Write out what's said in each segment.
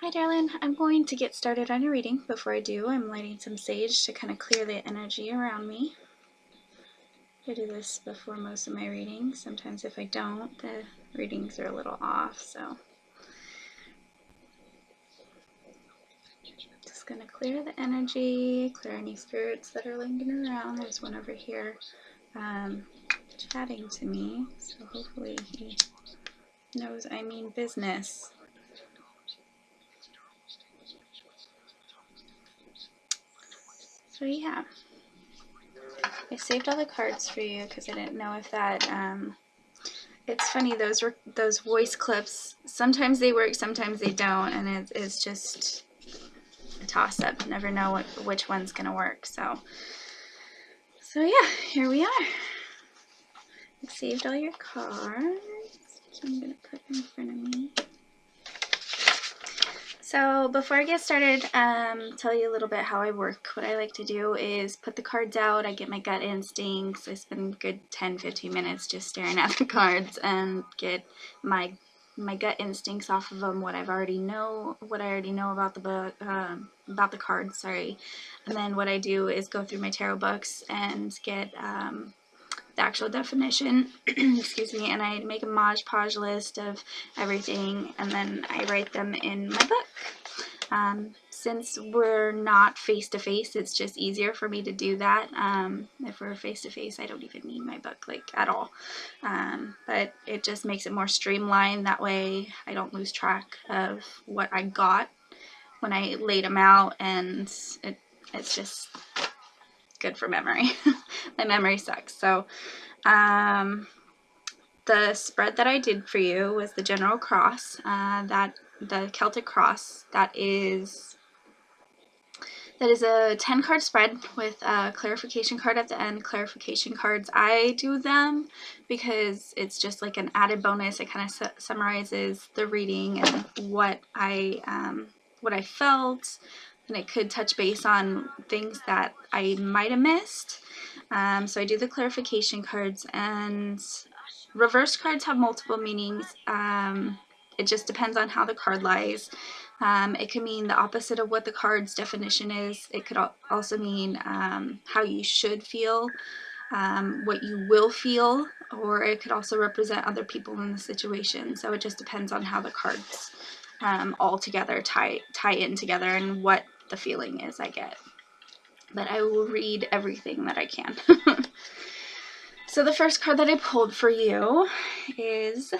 Hi darling, I'm going to get started on your reading. Before I do, I'm lighting some sage to kind of clear the energy around me. I do this before most of my readings. Sometimes if I don't, the readings are a little off, so just going to clear the energy, clear any spirits that are lingering around. There's one over here chatting to me, so hopefully he knows I mean business. So yeah, I saved all the cards for you because I didn't know if that, it's funny, those voice clips, sometimes they work, sometimes they don't, and it's just a toss-up. Never know which one's going to work. So yeah, here we are. I saved all your cards. I'm going to put them in front of me. So before I get started, tell you a little bit how I work. What I like to do is put the cards out. I get my gut instincts. I spend a good 10-15 minutes just staring at the cards and get my gut instincts off of them. What I already know about the book, about the cards. Sorry. And then what I do is go through my tarot books and get the actual definition, excuse me, and I make a Mod Podge list of everything, and then I write them in my book. Since we're not face-to-face, it's just easier for me to do that. If we're face-to-face, I don't even need my book, like, at all. But it just makes it more streamlined. That way I don't lose track of what I got when I laid them out, and it's just good for memory. My memory sucks. So the spread that I did for you was the General Cross, the Celtic Cross. That is a 10-card spread with a clarification card at the end. Clarification cards, I do them because it's just like an added bonus. It kind of summarizes the reading and what I felt, and it could touch base on things that I might have missed. So I do the clarification cards, and reverse cards have multiple meanings. It just depends on how the card lies. It can mean the opposite of what the card's definition is. It could also mean how you should feel, what you will feel, or it could also represent other people in the situation. So it just depends on how the cards all together tie in together and what the feeling is I get. But I will read everything that I can. So the first card that I pulled for you is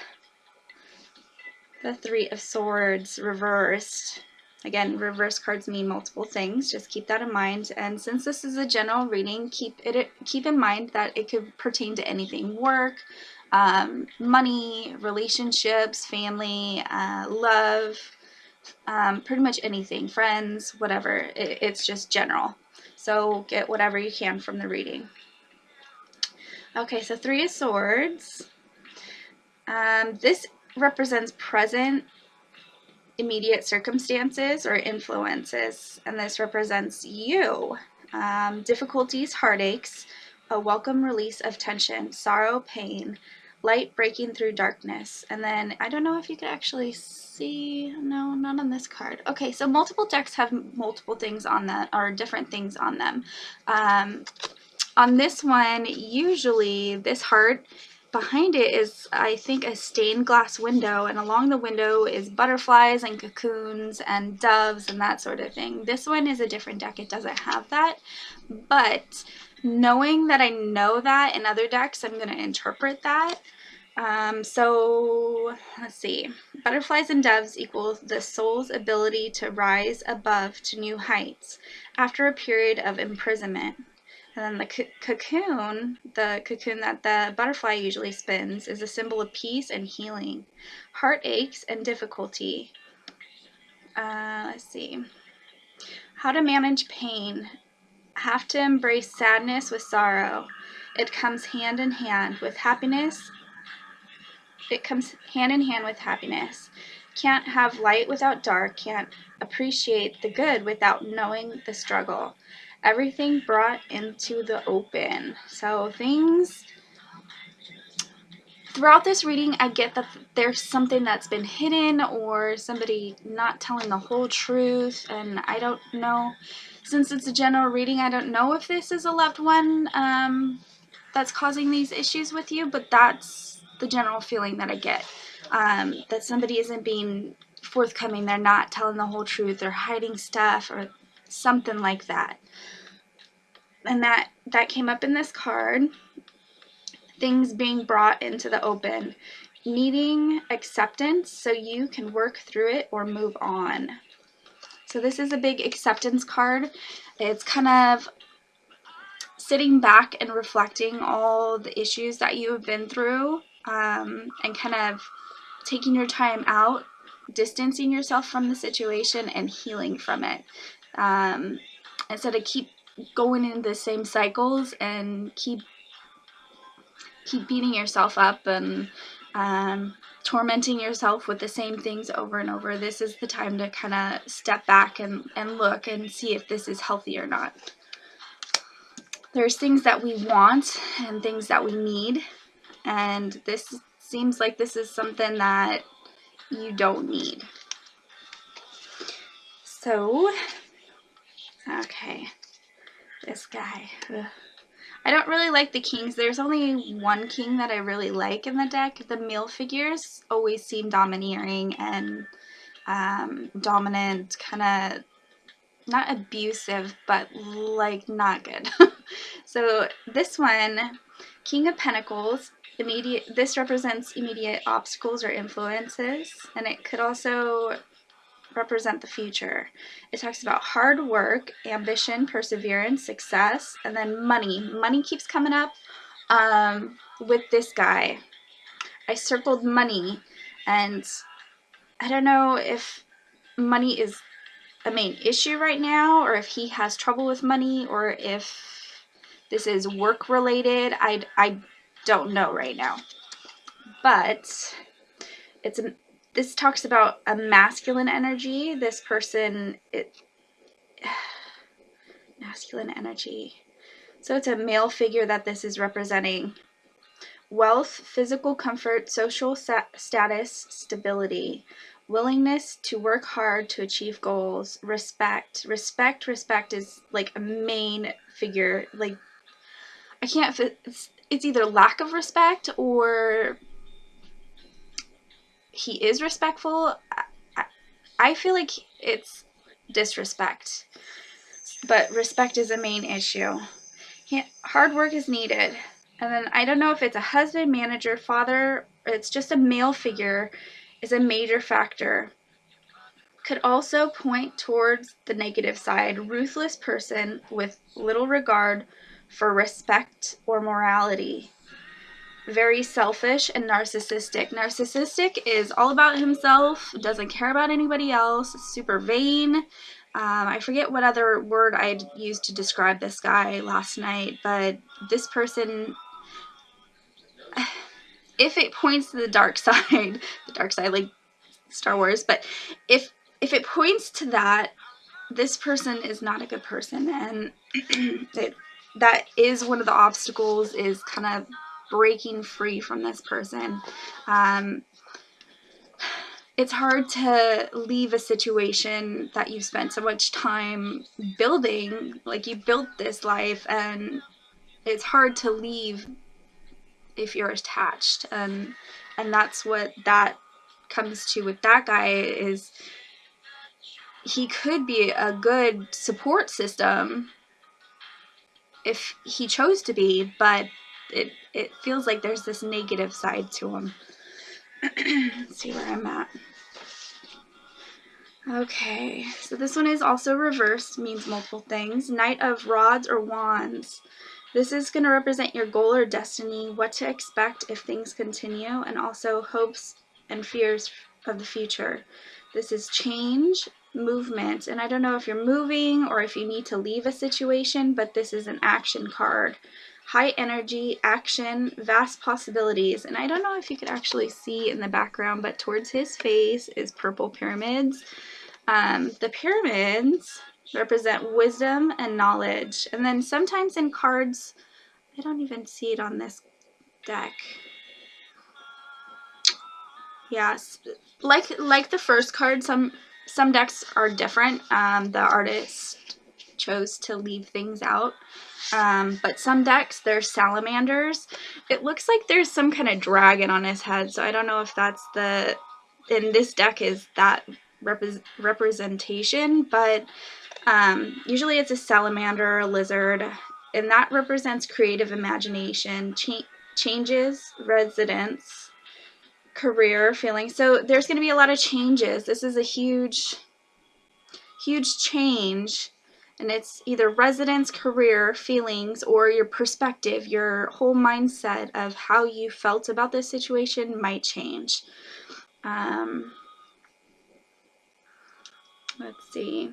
the Three of Swords reversed. Again, reverse cards mean multiple things. Just keep that in mind. And since this is a general reading, keep in mind that it could pertain to anything: work, money, relationships, family, love, pretty much anything, friends, whatever. It's just general. So get whatever you can from the reading. Okay, so Three of Swords. This represents present, immediate circumstances or influences, and this represents you. Difficulties, heartaches, a welcome release of tension, sorrow, pain, light breaking through darkness. And then I don't know if you could actually see, no, not on this card. Okay, so multiple decks have multiple things on that, or different things on them. On this one, usually this heart, behind it is, I think, a stained glass window, and along the window is butterflies and cocoons and doves and that sort of thing. This one is a different deck. It doesn't have that, but knowing that I know that in other decks, I'm going to interpret that. So let's see. Butterflies and doves equals the soul's ability to rise above to new heights after a period of imprisonment. And then the cocoon that the butterfly usually spins, is a symbol of peace and healing. Heartaches and difficulty. Let's see. How to manage pain. Have to embrace sadness with sorrow. It comes hand in hand with happiness. Can't have light without dark. Can't appreciate the good without knowing the struggle. Everything brought into the open. So things throughout this reading, I get that there's something that's been hidden or somebody not telling the whole truth, and I don't know. Since it's a general reading, I don't know if this is a loved one that's causing these issues with you, but that's the general feeling that I get. That somebody isn't being forthcoming, they're not telling the whole truth, they're hiding stuff or something like that. And that came up in this card. Things being brought into the open, needing acceptance so you can work through it or move on. So this is a big acceptance card. It's kind of sitting back and reflecting all the issues that you have been through, and kind of taking your time out, distancing yourself from the situation and healing from it. Instead of keep going in the same cycles and keep beating yourself up and tormenting yourself with the same things over and over. This is the time to kind of step back and look and see if this is healthy or not. There's things that we want and things that we need, and this seems like this is something that you don't need. So, okay, this guy. Ugh. I don't really like the kings. There's only one king that I really like in the deck. The male figures always seem domineering and dominant, kind of not abusive, but like not good. So this one, King of Pentacles, this represents immediate obstacles or influences, and it could also represent the future. It talks about hard work, ambition, perseverance, success, and then money. Money keeps coming up with this guy. I circled money, and I don't know if money is a main issue right now, or if he has trouble with money, or if this is work related. I don't know right now. But this talks about a masculine energy. This person, masculine energy. So it's a male figure that this is representing. Wealth, physical comfort, social status, stability, willingness to work hard to achieve goals, respect. Respect is like a main figure. Like, I can't, it's either lack of respect or he is respectful. I feel like it's disrespect, but respect is a main issue. Hard work is needed. And then I don't know if it's a husband, manager, father, or it's just a male figure is a major factor. Could also point towards the negative side. Ruthless person with little regard for respect or morality. Very selfish and narcissistic. Narcissistic is all about himself, doesn't care about anybody else, super vain. I forget what other word I'd used to describe this guy last night, but this person, if it points to the dark side like Star Wars, but if it points to that, this person is not a good person, and that is one of the obstacles, is kind of breaking free from this person. It's hard to leave a situation that you've spent so much time building. Like, you built this life, and it's hard to leave if you're attached, and that's what that comes to with that guy. Is he could be a good support system if he chose to be, but it feels like there's this negative side to him. Let's see where I'm at. Okay, so this one is also reversed, means multiple things. Knight of Rods or Wands. This is going to represent your goal or destiny, what to expect if things continue, and also hopes and fears of the future. This is change, movement, and I don't know if you're moving or if you need to leave a situation, but this is an action card. High energy, action, vast possibilities, and I don't know if you could actually see in the background, but towards his face is purple pyramids. The pyramids represent wisdom and knowledge, and then sometimes in cards, I don't even see it on this deck. Yes, like the first card, some decks are different. The artist chose to leave things out. But some decks, there's salamanders. It looks like there's some kind of dragon on his head, so I don't know if that's the, in this deck is that representation, but usually it's a salamander or a lizard, and that represents creative imagination, changes, residence, career, feelings. So there's going to be a lot of changes. This is a huge change, and it's either residence, career, feelings, or your perspective, your whole mindset of how you felt about this situation might change. Let's see.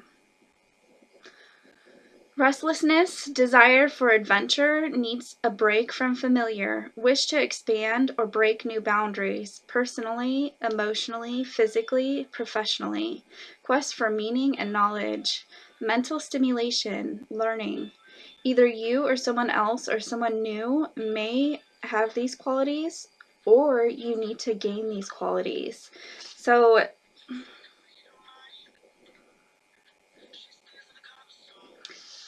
Restlessness, desire for adventure, needs a break from familiar, wish to expand or break new boundaries, personally, emotionally, physically, professionally, quest for meaning and knowledge, mental stimulation, learning. Either you or someone else or someone new may have these qualities, or you need to gain these qualities. So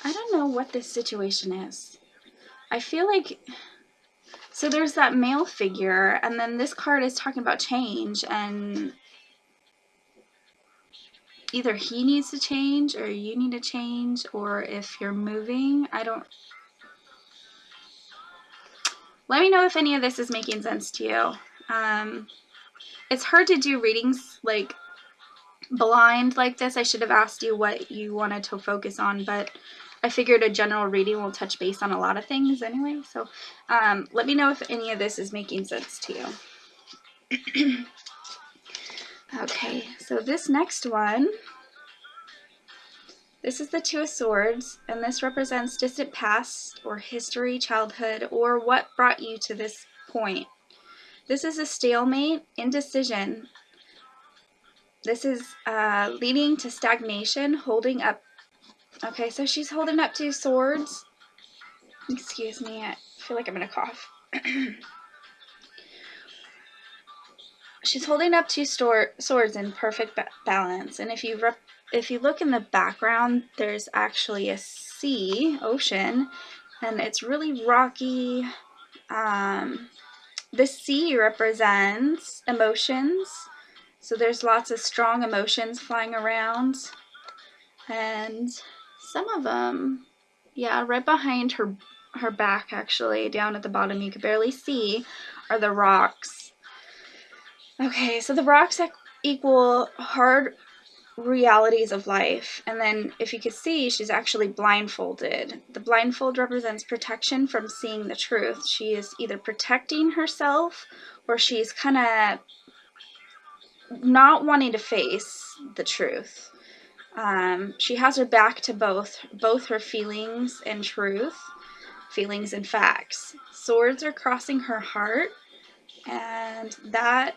I don't know what this situation is. I feel like, so there's that male figure, and then this card is talking about change, and either he needs to change, or you need to change, or if you're moving, I don't... Let me know if any of this is making sense to you. It's hard to do readings, like, blind like this. I should have asked you what you wanted to focus on, but I figured a general reading will touch base on a lot of things anyway. So let me know if any of this is making sense to you. Okay, so this next one, this is the Two of Swords, and this represents distant past or history, childhood, or what brought you to this point. This is a stalemate, indecision. This is leading to stagnation, holding up. Okay, so she's holding up two swords. Excuse me, I feel like I'm gonna cough. She's holding up two swords in perfect balance, and if you look in the background, there's actually a ocean, and it's really rocky. The sea represents emotions, so there's lots of strong emotions flying around, and some of them, yeah, right behind her back, actually, down at the bottom, you can barely see, are the rocks. Okay, so the rocks equal hard realities of life, and then if you could see, she's actually blindfolded. The blindfold represents protection from seeing the truth. She is either protecting herself, or she's kind of not wanting to face the truth. She has her back to both her feelings and truth, feelings and facts. Swords are crossing her heart, and that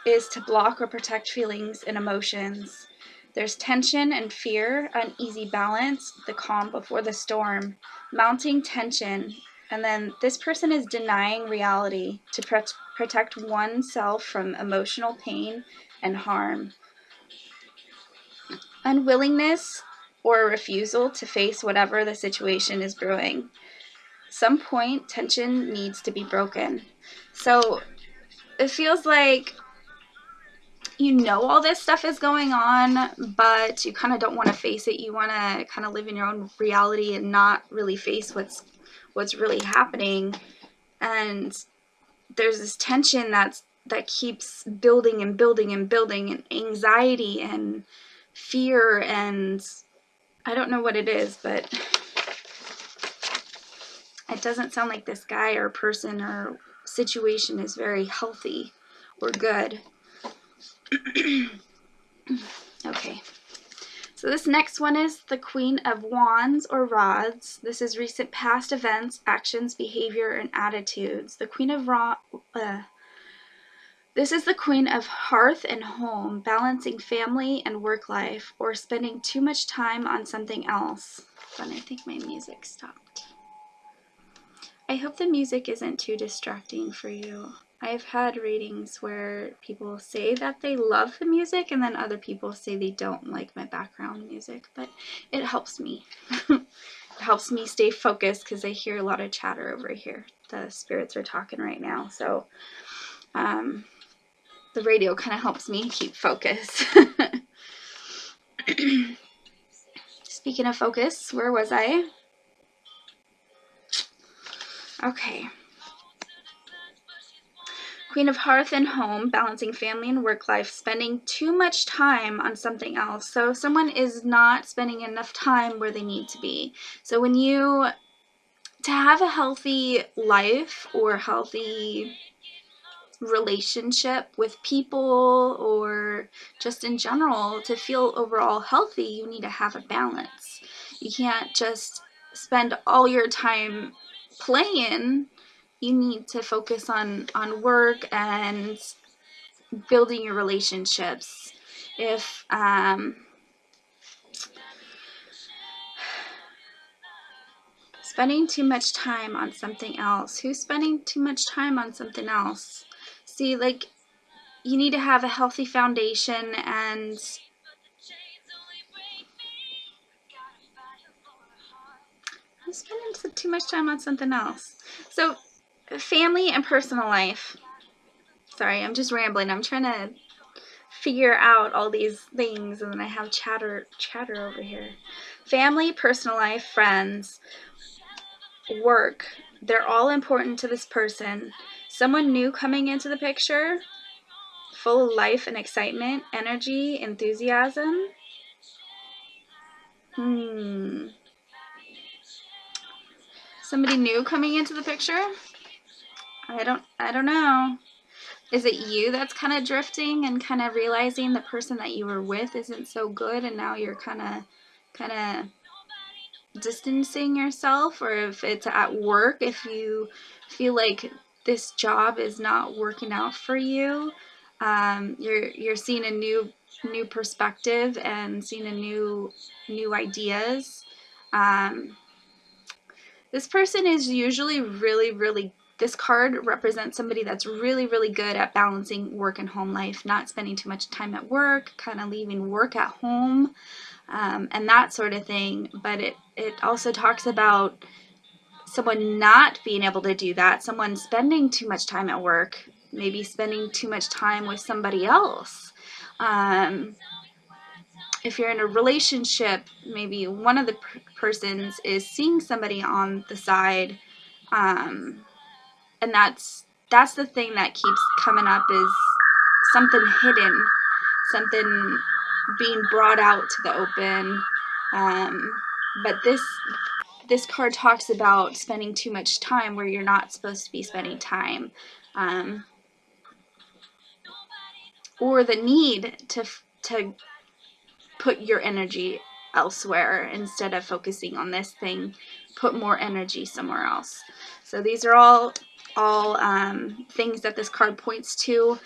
is to block or protect feelings and emotions. There's tension and fear, uneasy balance, the calm before the storm, mounting tension, and then this person is denying reality to protect oneself from emotional pain and harm. Unwillingness or a refusal to face whatever the situation is brewing. Some point, tension needs to be broken. So it feels like you know all this stuff is going on, but you kind of don't want to face it. You want to kind of live in your own reality and not really face what's really happening. And there's this tension that keeps building and building and building, and anxiety and fear, and I don't know what it is, but it doesn't sound like this guy or person or situation is very healthy or good. Okay, so this next one is the Queen of Wands or Rods. This is recent past events, actions, behavior, and attitudes. The Queen of This is the Queen of Hearth and Home, balancing family and work life, or spending too much time on something else. But I think my music stopped. I hope the music isn't too distracting for you. I've had readings where people say that they love the music and then other people say they don't like my background music, but it helps me. It helps me stay focused because I hear a lot of chatter over here. The spirits are talking right now, so the radio kind of helps me keep focus. Speaking of focus, where was I? Okay. Queen of Hearth and Home, balancing family and work life, spending too much time on something else. So someone is not spending enough time where they need to be. So when you, to have a healthy life or healthy relationship with people or just in general, to feel overall healthy, you need to have a balance. You can't just spend all your time playing. You need to focus on work and building your relationships. If spending too much time on something else, who's spending too much time on something else? See, like, you need to have a healthy foundation, and I'm spending too much time on something else. So family and personal life. Sorry, I'm just rambling. I'm trying to figure out all these things, and then I have chatter over here. Family, personal life, friends, work. They're all important to this person. Someone new coming into the picture, full of life and excitement, energy, enthusiasm. Somebody new coming into the picture? I don't know. Is it you that's kind of drifting and kind of realizing the person that you were with isn't so good, and now you're kind of distancing yourself? Or if it's at work, if you feel like this job is not working out for you, you're seeing a new perspective and seeing a new ideas. This person is usually really, this card represents somebody that's really good at balancing work and home life, not spending too much time at work, kind of leaving work at home, and that sort of thing. But it also talks about someone not being able to do that, someone spending too much time at work, maybe spending too much time with somebody else. If you're in a relationship, maybe one of the persons is seeing somebody on the side, and that's the thing that keeps coming up, is something hidden, something being brought out to the open. But this card talks about spending too much time where you're not supposed to be spending time, or the need to put your energy elsewhere instead of focusing on this thing. Put more energy somewhere else. So these are all things that this card points to.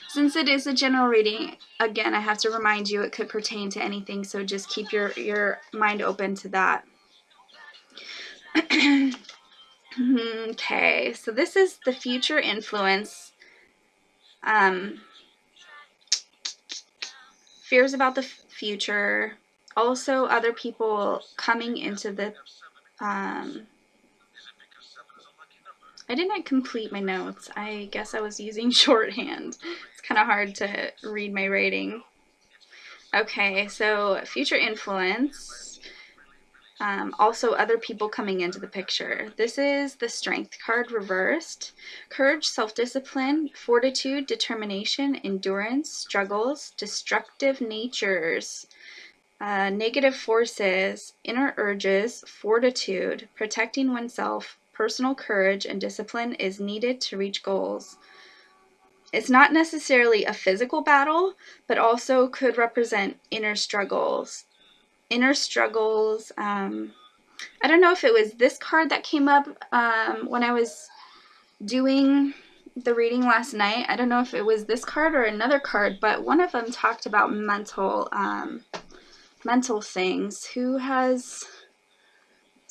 Since it is a general reading, again, I have to remind you it could pertain to anything, so just keep your mind open to that. Okay, so this is the future influence. Fears about the future. Also, other people coming into the... I didn't complete my notes. I guess I was using shorthand. It's kind of hard to read my writing. Okay, so future influence. Also, other people coming into the picture. This is the Strength card reversed. Courage, self-discipline, fortitude, determination, endurance, struggles, destructive natures, negative forces, inner urges, fortitude, protecting oneself, personal courage, and discipline is needed to reach goals. It's not necessarily a physical battle, but also could represent inner struggles. I don't know if it was this card that came up when I was doing the reading last night. I don't know if it was this card or another card, but one of them talked about mental things. Who has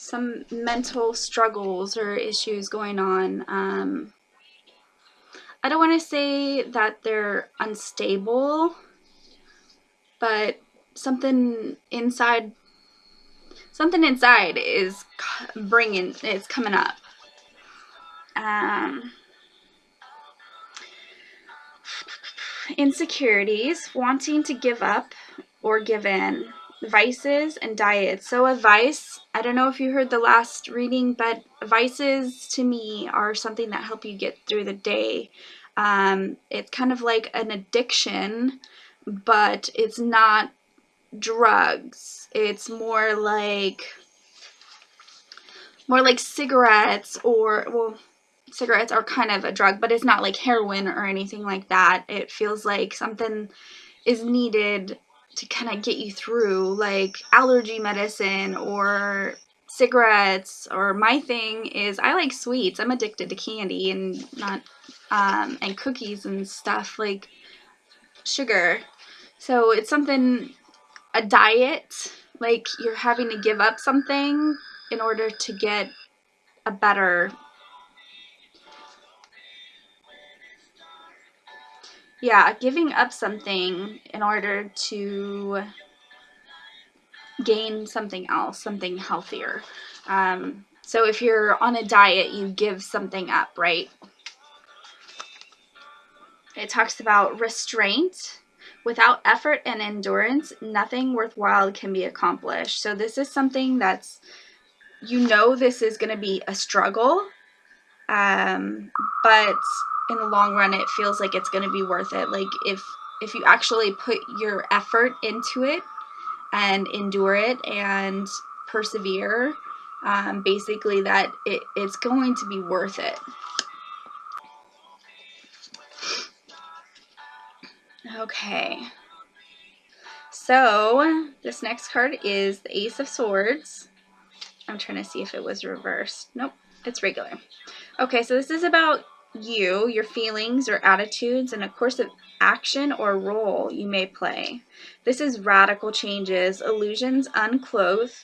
some mental struggles or issues going on. I don't want to say that they're unstable, but something inside is it's coming up. Insecurities, wanting to give up or give in, vices and diets. So a vice, I don't know if you heard the last reading, but vices to me are something that help you get through the day. It's kind of like an addiction, but it's not drugs. It's more like cigarettes, or, well, cigarettes are kind of a drug, but it's not like heroin or anything like that. It feels like something is needed to kind of get you through, like allergy medicine or cigarettes. Or my thing is, I like sweets. I'm addicted to candy and and cookies and stuff, like sugar. So it's something, a diet, like you're having to give up something in order to get a better, giving up something in order to gain something else, something healthier. So if you're on a diet, you give something up, right? It talks about restraint. Without effort and endurance, nothing worthwhile can be accomplished. So this is something that's, this is going to be a struggle, but in the long run, it feels like it's going to be worth it. Like if you actually put your effort into it and endure it and persevere, basically that it's going to be worth it. Okay, so this next card is the Ace of Swords. I'm trying to see if it was reversed. Nope, it's regular. Okay, so this is about you, your feelings or attitudes, and a course of action or role you may play. This is radical changes, illusions uncloaked,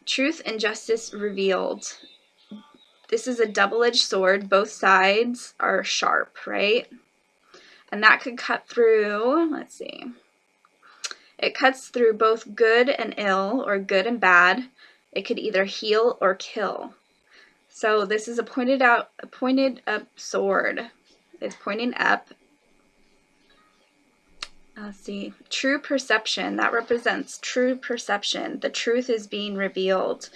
truth and justice revealed. This is a double-edged sword. Both sides are sharp, right? And that could cut through, let's see. It cuts through both good and ill, or good and bad. It could either heal or kill. So this is a pointed up sword. It's pointing up. Let's see. True perception. That represents true perception. The truth is being revealed.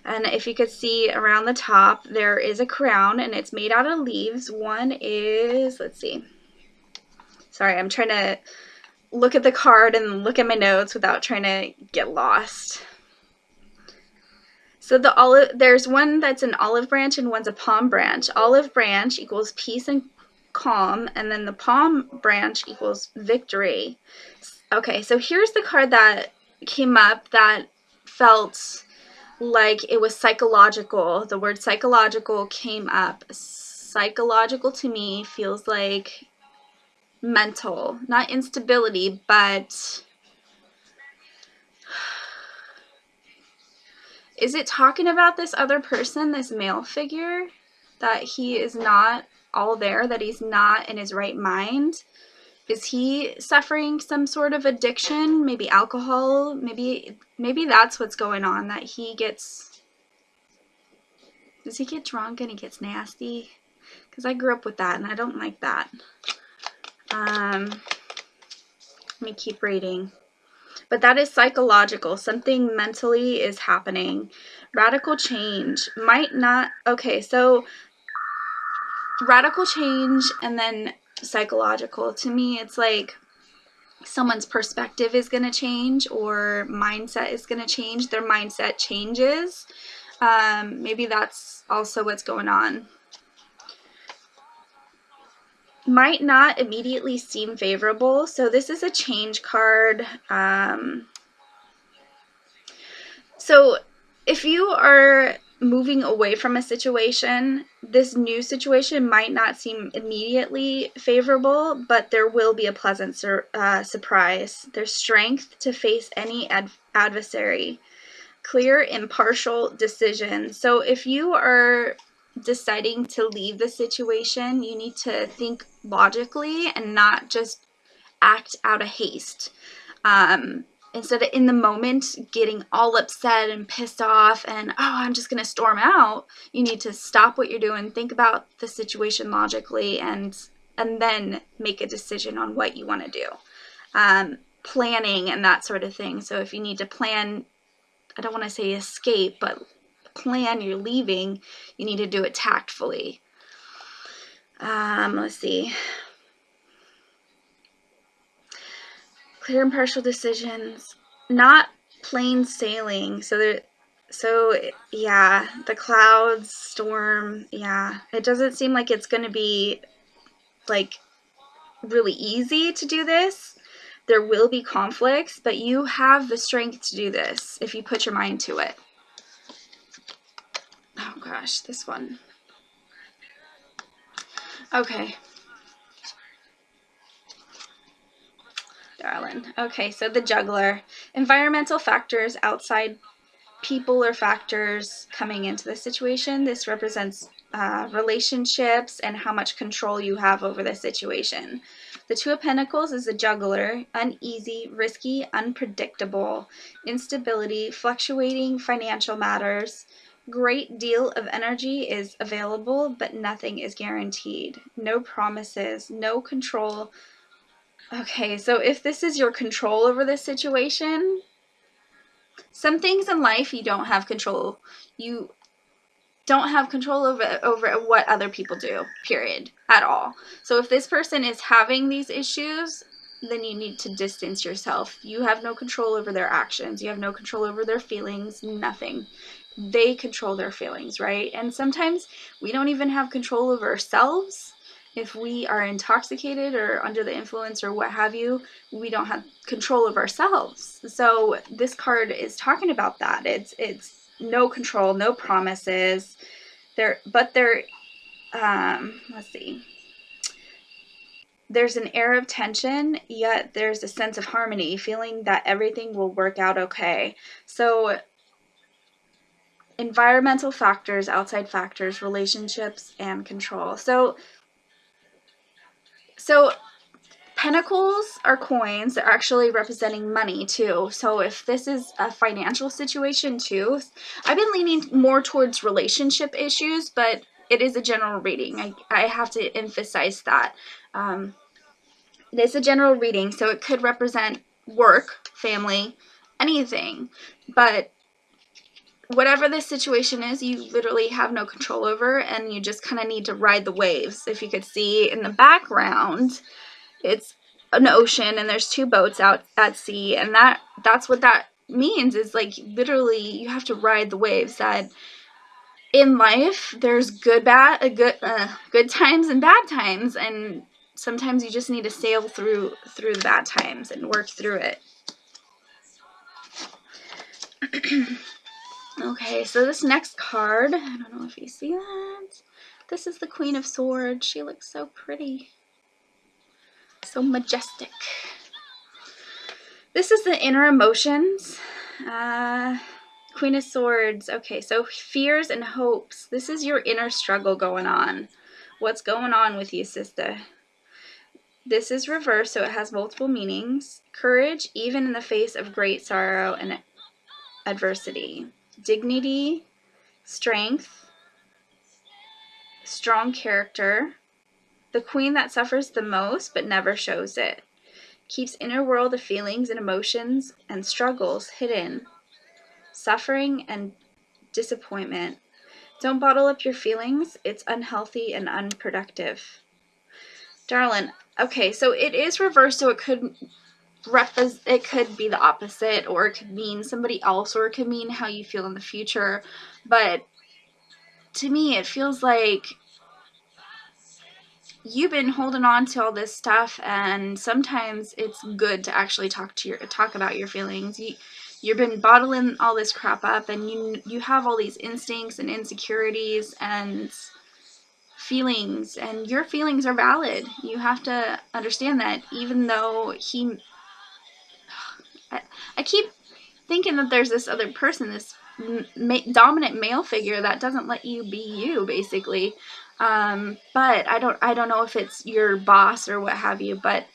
And if you could see around the top, there is a crown, and it's made out of leaves. One is, let's see. Sorry, I'm trying to look at the card and look at my notes without trying to get lost. So there's one that's an olive branch and one's a palm branch. Olive branch equals peace and calm, and then the palm branch equals victory. Okay, so here's the card that came up that felt like it was psychological. The word psychological came up. Psychological to me feels like mental, not instability, but is it talking about this other person, this male figure, that he is not all there, that he's not in his right mind? Is he suffering some sort of addiction? Maybe alcohol? Maybe that's what's going on, that he gets... Does he get drunk and he gets nasty? Because I grew up with that and I don't like that. Let me keep reading. But that is psychological. Something mentally is happening. Radical change might not... Okay, so radical change and then psychological. To me, it's like someone's perspective is going to change, or mindset is going to change. Their mindset changes. Maybe that's also what's going on. Might not immediately seem favorable. So this is a change card. So if you are moving away from a situation, this new situation might not seem immediately favorable, but there will be a pleasant surprise. There's strength to face any adversary. Clear, impartial decision. So if you are deciding to leave the situation, you need to think logically and not just act out of haste. Instead of in the moment getting all upset and pissed off and, oh, I'm just going to storm out, you need to stop what you're doing, think about the situation logically, and then make a decision on what you want to do. Planning and that sort of thing. So if you need to plan, I don't want to say escape, but plan you're leaving, you need to do it tactfully. Let's see. Clear, impartial decisions, not plain sailing. So yeah, the clouds, storm, yeah. It doesn't seem like it's going to be like really easy to do this. There will be conflicts, but you have the strength to do this if you put your mind to it. Oh gosh, this one. Okay. Darling. Okay, so the Juggler. Environmental factors outside people or factors coming into the situation. This represents relationships and how much control you have over the situation. The Two of Pentacles is a Juggler. Uneasy, risky, unpredictable, instability, fluctuating financial matters. Great deal of energy is available, but nothing is guaranteed. No promises, no control. Okay, so if this is your control over this situation, some things in life you don't have control. You don't have control over what other people do, period, at all. So if this person is having these issues, then you need to distance yourself. You have no control over their actions. You have no control over their feelings, nothing. They control their feelings, right? And sometimes we don't even have control over ourselves. If we are intoxicated or under the influence or what have you, we don't have control of ourselves. So this card is talking about that. It's no control, no promises. Let's see. There's an air of tension, yet there's a sense of harmony, feeling that everything will work out okay. So environmental factors, outside factors, relationships, and control. So pentacles are coins. They're actually representing money too. So if this is a financial situation too, I've been leaning more towards relationship issues, but it is a general reading. I have to emphasize that. It is a general reading, so it could represent work, family, anything. But whatever this situation is, you literally have no control over, and you just kind of need to ride the waves. If you could see in the background, it's an ocean and there's two boats out at sea, and that's what that means, is like literally you have to ride the waves. That in life there's good times and bad times, and sometimes you just need to sail through the bad times and work through it. Okay, so this next card, I don't know if you see that. This is the Queen of Swords. She looks so pretty. So majestic. This is the inner emotions. Queen of Swords. Okay, so fears and hopes. This is your inner struggle going on. What's going on with you, sister? This is reversed, so it has multiple meanings. Courage, even in the face of great sorrow and adversity. Dignity, strength, strong character. The queen that suffers the most but never shows it. Keeps inner world of feelings and emotions and struggles hidden. Suffering and disappointment. Don't bottle up your feelings. It's unhealthy and unproductive. Darling, okay, so it is reversed, so it could be the opposite, or it could mean somebody else, or it could mean how you feel in the future. But to me, it feels like you've been holding on to all this stuff, and sometimes it's good to actually talk about your feelings. You've been bottling all this crap up, and you have all these instincts and insecurities and feelings, and your feelings are valid. You have to understand that, even though I keep thinking that there's this other person, this dominant male figure that doesn't let you be you, basically. But I don't know if it's your boss or what have you, but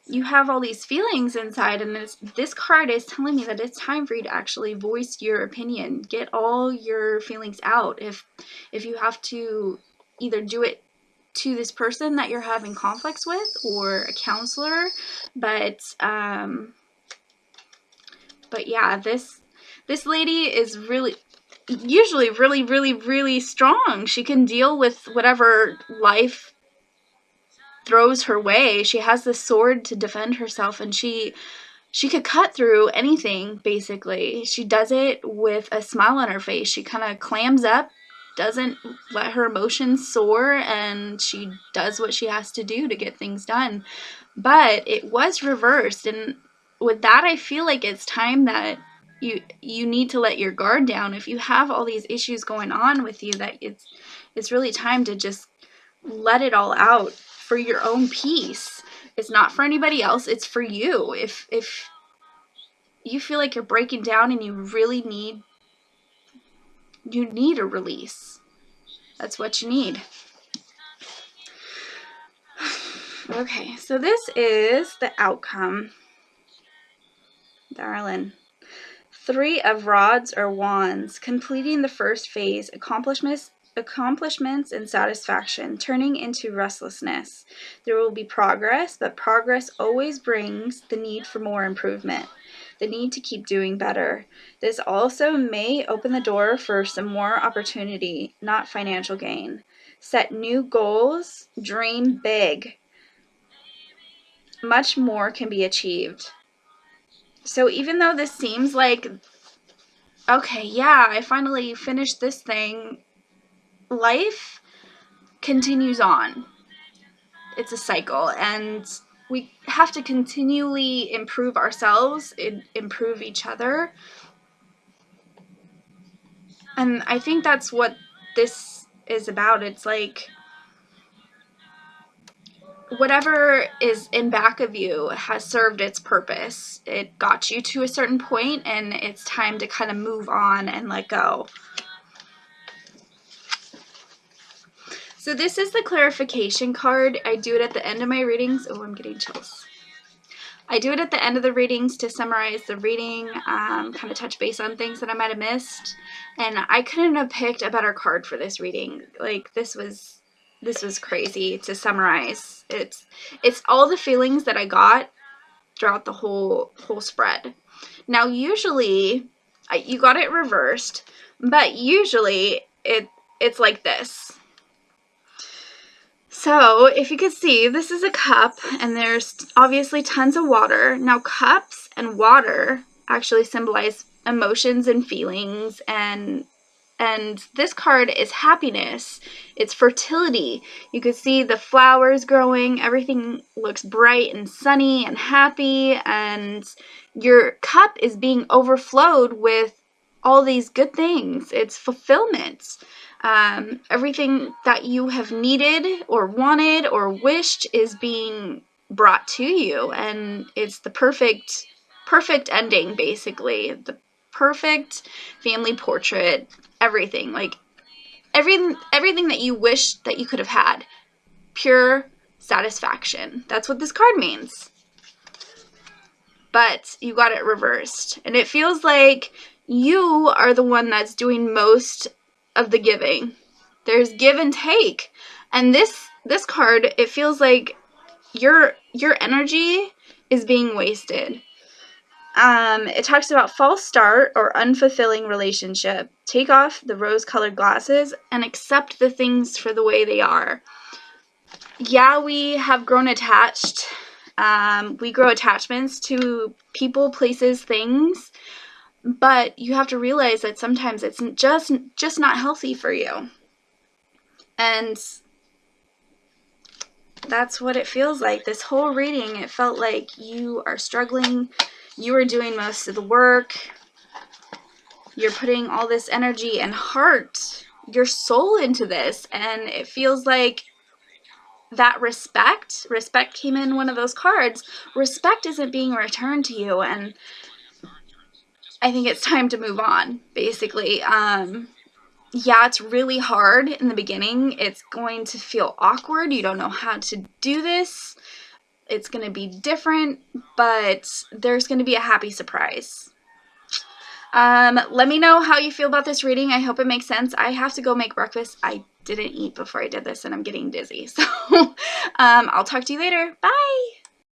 you have all these feelings inside, and this card is telling me that it's time for you to actually voice your opinion. Get all your feelings out. If you have to either do it to this person that you're having conflicts with or a counselor, but yeah, this lady is usually really strong. She can deal with whatever life throws her way. She has the sword to defend herself, and she could cut through anything, basically. She does it with a smile on her face. She kind of clams up, doesn't let her emotions soar, and she does what she has to do to get things done. But it was reversed, and with that, I feel like it's time that you need to let your guard down. If you have all these issues going on with you, that it's really time to just let it all out for your own peace. It's not for anybody else, it's for you. If you feel like you're breaking down and you really need a release, that's what you need. Okay, so this is the outcome, darling. 3 of rods or wands, completing the first phase, accomplishments and satisfaction, turning into restlessness. There will be progress, but progress always brings the need for more improvement, the need to keep doing better. This also may open the door for some more opportunity, not financial gain. Set new goals, dream big. Much more can be achieved. So even though this seems like, okay, yeah, I finally finished this thing, life continues on. It's a cycle, and we have to continually improve ourselves, improve each other. And I think that's what this is about. It's like whatever is in back of you has served its purpose. It got you to a certain point, and it's time to kind of move on and let go. So this is the clarification card. I do it at the end of my readings. Oh, I'm getting chills. I do it at the end of the readings to summarize the reading, kind of touch base on things that I might have missed. And I couldn't have picked a better card for this reading. Like, this was crazy to summarize. It's all the feelings that I got throughout the whole spread. Now, usually, you got it reversed, but usually it's like this. So, if you could see, this is a cup, and there's obviously tons of water. Now, cups and water actually symbolize emotions and feelings, and this card is happiness. It's fertility. You can see the flowers growing. Everything looks bright and sunny and happy, and your cup is being overflowed with all these good things. It's fulfillment. Everything that you have needed or wanted or wished is being brought to you, and it's the perfect ending, basically. The perfect family portrait, everything. Like, everything that you wish that you could have had. Pure satisfaction. That's what this card means. But you got it reversed, and it feels like you are the one that's doing most of the giving. There's give and take, and this card, it feels like your energy is being wasted. It talks about false start or unfulfilling relationship. Take off the rose-colored glasses and accept the things for the way they are. Yeah, we have grown attached. We grow attachments to people, places, things. But you have to realize that sometimes it's just not healthy for you. And that's what it feels like. This whole reading, it felt like you are struggling. You are doing most of the work. You're putting all this energy and heart, your soul into this. And it feels like that respect came in one of those cards. Respect isn't being returned to you. And I think it's time to move on, basically. Yeah, it's really hard in the beginning. It's going to feel awkward. You don't know how to do this. It's going to be different, but there's going to be a happy surprise. Let me know how you feel about this reading. I hope it makes sense. I have to go make breakfast. I didn't eat before I did this and I'm getting dizzy. So I'll talk to you later. Bye.